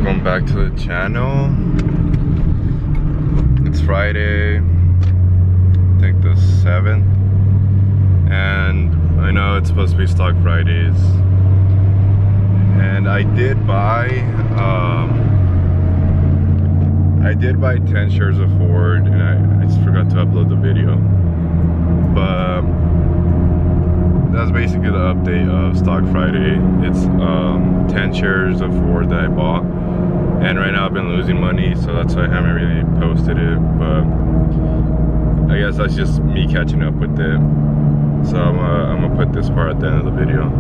welcome back to the channel. It's Friday, I think the 7th, and I know it's supposed to be Stock Fridays, and I did buy 10 shares of Ford, and I just forgot to upload the video, but that's basically the update of Stock Friday. It's 10 shares of Ford that I bought, and right now I've been losing money, so that's why I haven't really posted it, but I guess that's just me catching up with it. So I'm gonna put this part at the end of the video,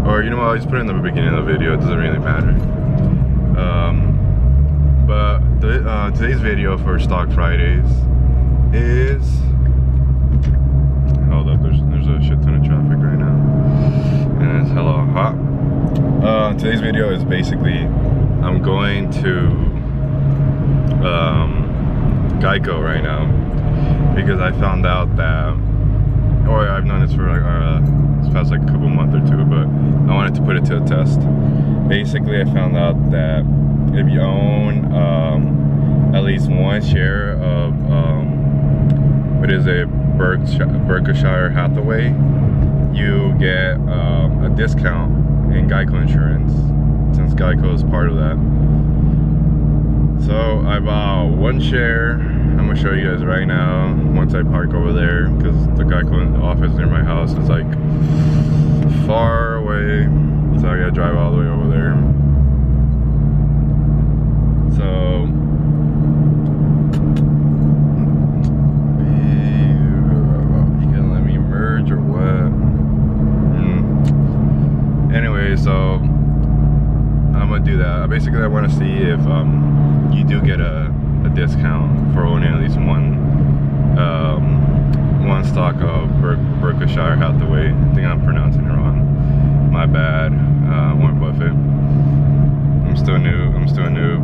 or you know what, I'll just put it in the beginning of the video. It doesn't really matter. But today's video for Stock Fridays is, hold up, there's a shit ton of traffic right now, and it's hella hot. Today's video is basically, I'm going to GEICO right now, because I found out that, or I've known this for like this past like a couple months or two, but I wanted to put it to a test. Basically, I found out that if you own at least one share of what is a Berkshire Hathaway, you get a discount in GEICO Insurance, since GEICO is part of that. So I bought one share. I'm gonna show you guys right now once I park over there, because the GEICO office near my house is like far away, so I gotta drive all the way over there. So you gonna let me merge or what? Anyway, so I'm gonna do that. Basically, I want to see if you do get a discount for owning at least one stock of Berkshire Hathaway. I think I'm pronouncing it wrong. My bad, Warren Buffett. I'm still new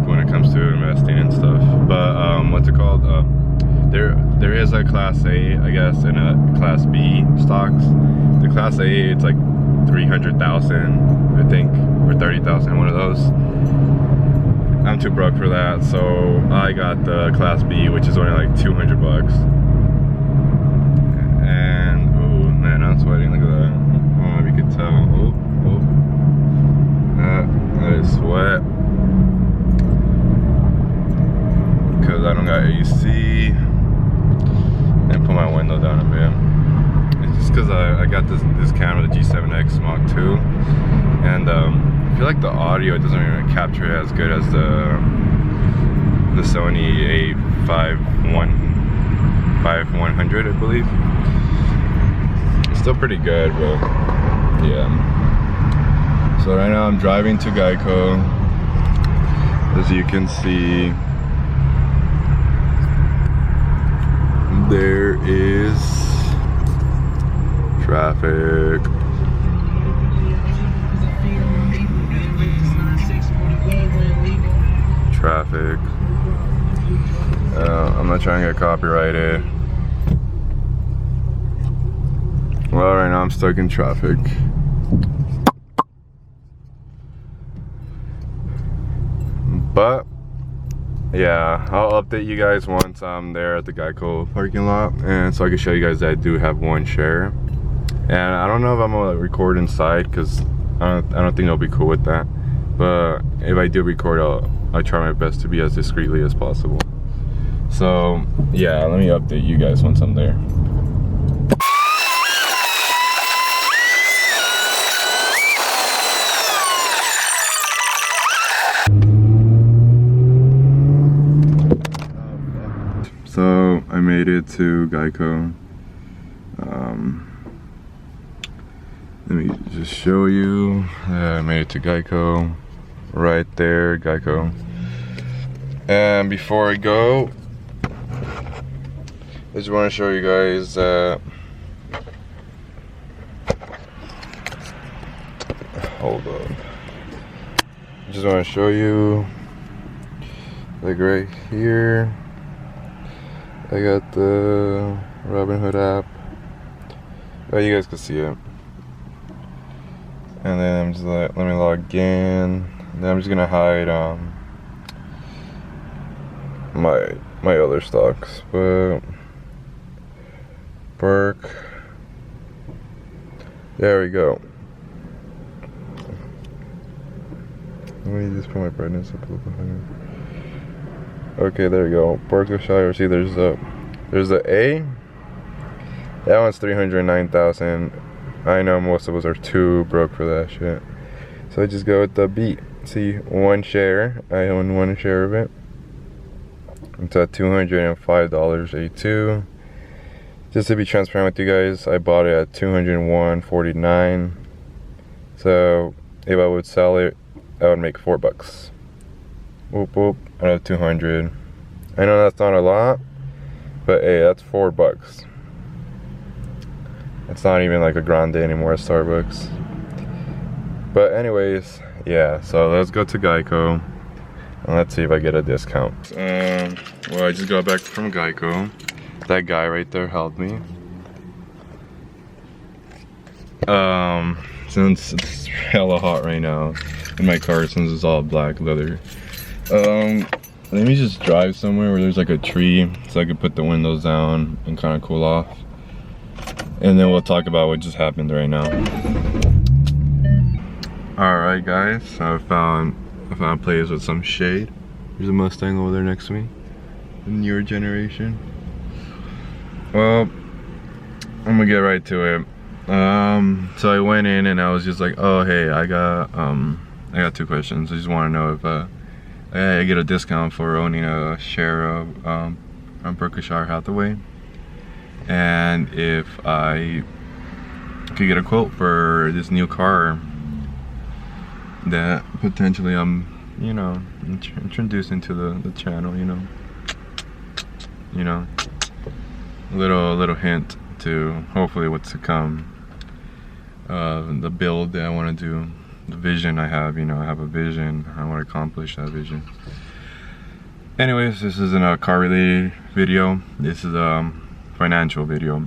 when it comes to investing and stuff. But what's it called? There is a Class A, I guess, and a Class B stocks. The Class A, it's like 300,000, I think, or 30,000, one of those. I'm too broke for that, so I got the Class B, which is only like 200 bucks. And oh man, I'm sweating. Look at that. I don't know if you can tell. That is sweat, because I don't got AC. And put my window down a bit. It's just because I got this camera, the G7X Mark II, and I feel like the audio doesn't even capture it as good as the Sony A5100, I believe. It's still pretty good, but yeah. So right now I'm driving to GEICO. As you can see, there is traffic. I'm not trying to get copyrighted. Well, right now I'm stuck in traffic. But yeah, I'll update you guys once I'm there at the GEICO parking lot, and so I can show you guys that I do have one share. And I don't know if I'm gonna record inside, because I don't think I'll be cool with that. But if I do record, I'll try my best to be as discreetly as possible. So yeah, let me update you guys once I'm there. So I made it to GEICO. Let me just show you. I made it to GEICO. Right there, GEICO. And before I go, I just want to show you guys that. Hold up. I just want to show you, like right here, I got the Robinhood app. Oh, you guys can see it. And then I'm just like, let me log in. And I'm just gonna hide my other stocks, but Burke. There we go. Let me just put my brightness up a little bit higher. Okay, there you go. Berkshire. See, there's the A. That one's 309,000. I know most of us are too broke for that shit. So I just go with the B. See, one share. I own one share of it. It's at $205.82. Just to be transparent with you guys, I bought it at $201.49. So if I would sell it, I would make $4. Whoop whoop, out of 200. I know that's not a lot, but hey, that's $4. It's not even like a grande anymore at Starbucks. But anyways, yeah, so let's go to GEICO and let's see if I get a discount. Well, I just got back from GEICO. That guy right there helped me. Since it's hella hot right now in my car, since it's all black leather. Let me just drive somewhere where there's like a tree so I can put the windows down and kind of cool off. And then we'll talk about what just happened right now. Alright guys, I found a place with some shade. There's a Mustang over there next to me. The newer generation. Well, I'm gonna get right to it. So I went in and I was just like, oh hey, I got 2 questions. I just want to know if I get a discount for owning a share of Berkshire Hathaway, and if I could get a quote for this new car that potentially I'm, you know, introducing to the channel, you know, a little hint to hopefully what's to come. The build that I want to do, the vision I have, you know, I have a vision. I want to accomplish that vision. Anyways, this isn't a car related video. This is a financial video.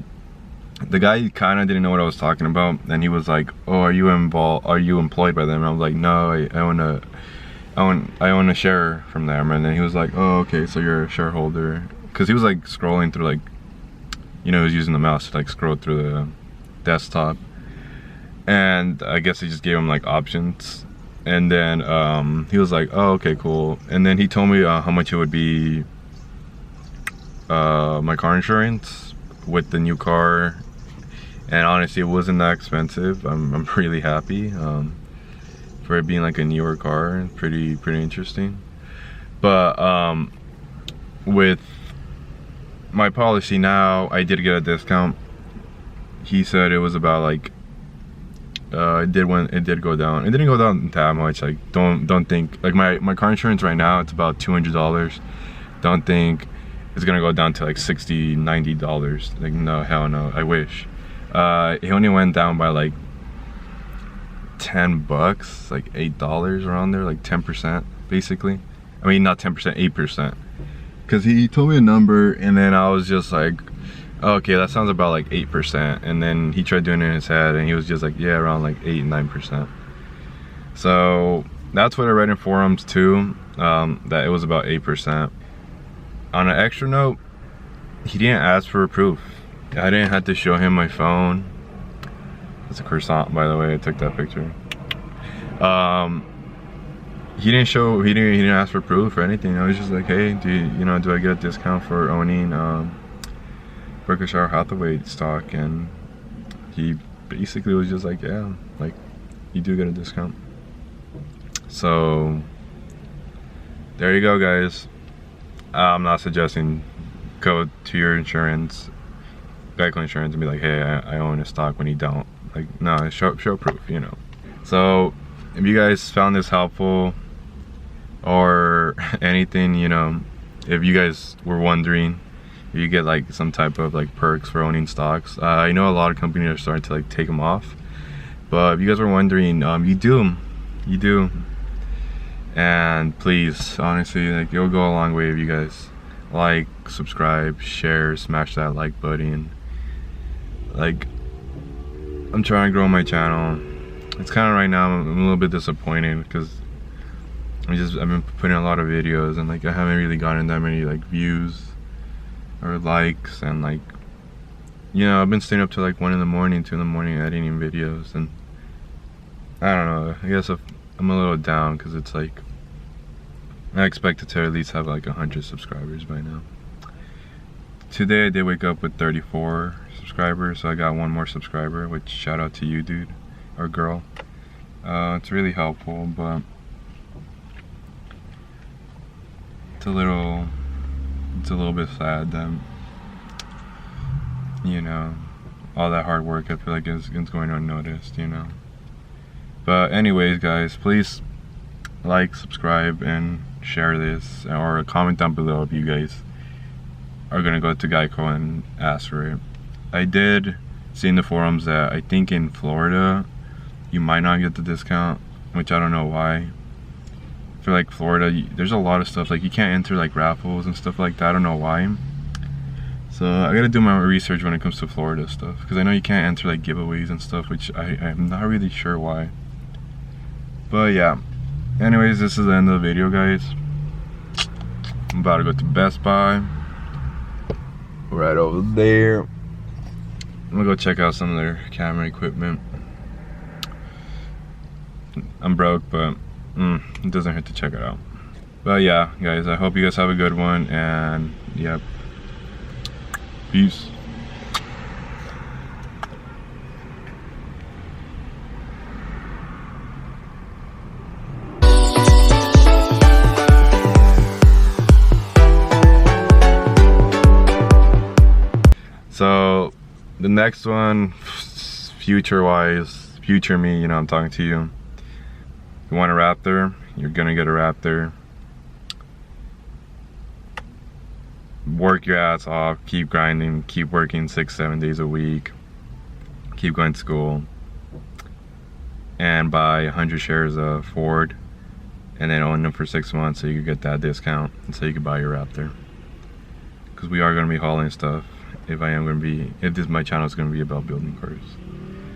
The guy kind of didn't know what I was talking about, and he was like, "Oh, are you employed by them?" And I was like, "No, I own a share from them." And then he was like, "Oh, okay, so you're a shareholder." Because he was like scrolling through, like, you know, he was using the mouse to like scroll through the desktop, and I guess he just gave him like options. And then he was like, "Oh, okay, cool." And then he told me how much it would be, my car insurance with the new car. And honestly, it wasn't that expensive. I'm really happy for it being like a newer car. Pretty interesting. But with my policy now, I did get a discount. He said it was about like it did go down. It didn't go down that much. Like don't think like my car insurance right now, it's about $200. Don't think it's gonna go down to like $60, $90. Like, no, hell no. I wish. It only went down by like $10, like $8 around there, like 10% basically. I mean, not 10%, 8%. Because he told me a number, and then I was just like, okay, that sounds about like 8%. And then he tried doing it in his head, and he was just like, yeah, around like 8-9%. So that's what I read in forums too, that it was about 8%. On an extra note, he didn't ask for a proof. I didn't have to show him my phone. It's a croissant, by the way. I took that picture. He didn't ask for proof or anything. I was just like, hey, do I get a discount for owning Berkshire Hathaway stock? And he basically was just like, yeah, like, you do get a discount. So there you go, guys. I'm not suggesting go to your insurance, GEICO Insurance, and be like, hey, I own a stock, when you don't. Like, no, show proof, you know. So if you guys found this helpful or anything, you know, if you guys were wondering if you get like some type of like perks for owning stocks, I know a lot of companies are starting to like take them off, but if you guys were wondering, you do. And please, honestly, like, it'll go a long way if you guys like, subscribe, share, smash that like button. Like, I'm trying to grow my channel. It's kind of right now, I'm a little bit disappointed because I've been putting a lot of videos, and like I haven't really gotten that many like views or likes, and like, you know, I've been staying up to like 1 in the morning, 2 in the morning editing videos, and I don't know, I guess I'm a little down because it's like I expected to at least have like 100 subscribers by now. Today I did wake up with 34 subscribers, so I got 1 more subscriber, which shout out to you, dude or girl. It's really helpful, but it's a little bit sad that, you know, all that hard work I feel like is going unnoticed, you know. But anyways, guys, please like, subscribe, and share this, or comment down below if you guys are gonna go to GEICO and ask for it. I did see in the forums that I think in Florida you might not get the discount, which I don't know why. For like Florida, there's a lot of stuff like you can't enter like raffles and stuff like that. I don't know why. So I gotta do my research when it comes to Florida stuff, because I know you can't enter like giveaways and stuff, which I'm not really sure why. But yeah, anyways, this is the end of the video, guys. I'm about to go to Best Buy, right over there. I'm gonna go check out some of their camera equipment. I'm broke, but it doesn't hurt to check it out. But yeah, guys, I hope you guys have a good one, and yep, peace. So the next one, future me, you know, I'm talking to you. If you want a Raptor, you're gonna get a Raptor. Work your ass off, keep grinding, keep working 6-7 days a week, keep going to school, and buy 100 shares of Ford, and then own them for 6 months so you can get that discount, and so you can buy your Raptor. Because we are gonna be hauling stuff. If my channel is gonna be about building cars.